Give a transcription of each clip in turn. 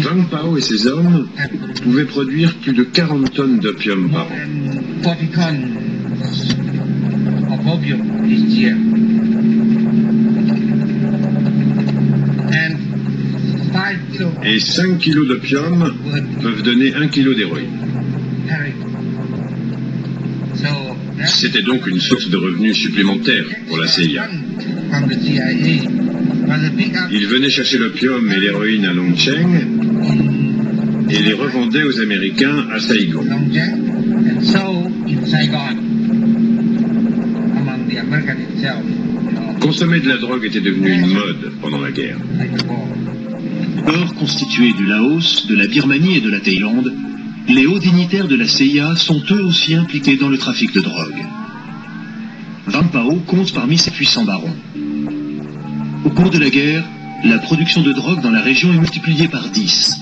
Wang Pao et ses hommes pouvaient produire plus de 40 tonnes d'opium par an. Et 5 kilos d'opium peuvent donner 1 kilo d'héroïne. C'était donc une source de revenus supplémentaire pour la CIA. Ils venaient chercher l'opium et l'héroïne à Longcheng et les revendaient aux Américains à Saigon. Consommer de la drogue était devenu une mode pendant la guerre. Or, constitués du Laos, de la Birmanie et de la Thaïlande, les hauts dignitaires de la CIA sont eux aussi impliqués dans le trafic de drogue. Wang Pao compte parmi ces puissants barons. Au cours de la guerre, la production de drogue dans la région est multipliée par 10.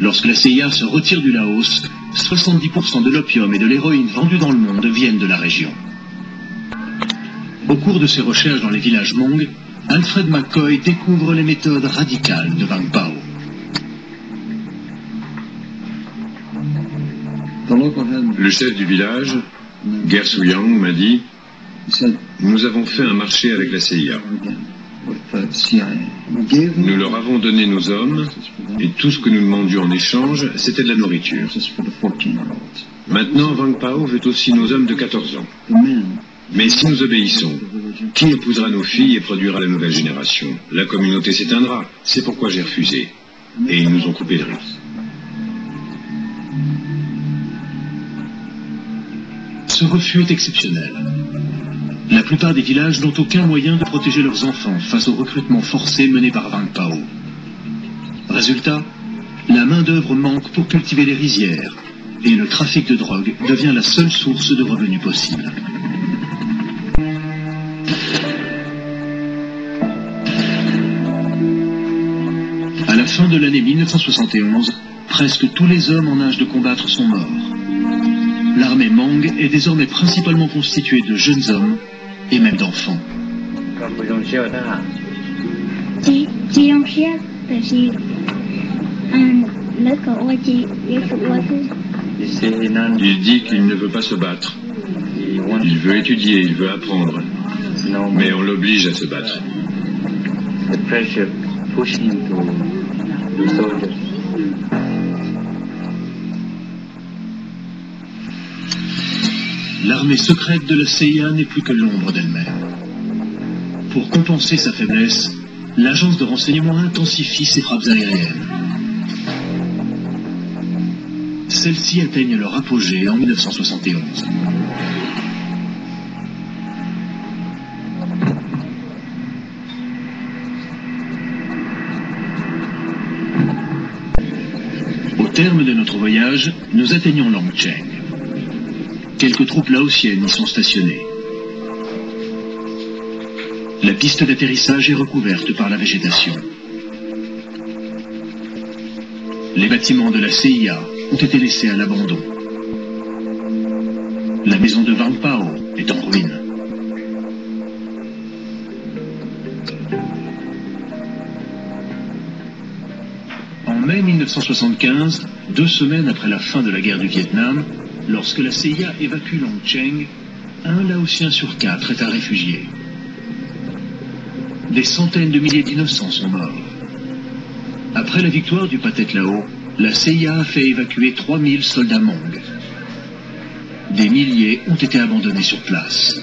Lorsque la CIA se retire du Laos, 70% de l'opium et de l'héroïne vendus dans le monde viennent de la région. Au cours de ses recherches dans les villages Hmong, Alfred McCoy découvre les méthodes radicales de Wang Pao. Le chef du village, Ger Suyang, m'a dit « Nous avons fait un marché avec la CIA. Nous leur avons donné nos hommes, et tout ce que nous demandions en échange, c'était de la nourriture. Maintenant, Wang Pao veut aussi nos hommes de 14 ans. Mais si nous obéissons, qui épousera nos filles et produira la nouvelle génération? La communauté s'éteindra. C'est pourquoi j'ai refusé. Et ils nous ont coupé le riz. » Ce refus est exceptionnel. La plupart des villages n'ont aucun moyen de protéger leurs enfants face au recrutement forcé mené par Wang Pao. Résultat, la main-d'œuvre manque pour cultiver les rizières, et le trafic de drogue devient la seule source de revenus possible. À la fin de l'année 1971, presque tous les hommes en âge de combattre sont morts. L'armée Hmong est désormais principalement constituée de jeunes hommes et même d'enfants. Il dit qu'il ne veut pas se battre. Il veut étudier, il veut apprendre. Mais on l'oblige à se battre. L'armée secrète de la CIA n'est plus que l'ombre d'elle-même. Pour compenser sa faiblesse, l'agence de renseignement intensifie ses frappes aériennes. Celles-ci atteignent leur apogée en 1971. Au terme de notre voyage, nous atteignons Longcheng. Quelques troupes laotiennes y sont stationnées. La piste d'atterrissage est recouverte par la végétation. Les bâtiments de la CIA ont été laissés à l'abandon. La maison de Wang Pao est en ruine. En mai 1975, 2 semaines après la fin de la guerre du Vietnam, lorsque la CIA évacue Longcheng, un Laotien sur 4 est un réfugié. Des centaines de milliers d'innocents sont morts. Après la victoire du Pathet Lao, la CIA a fait évacuer 3000 soldats Hmong. Des milliers ont été abandonnés sur place.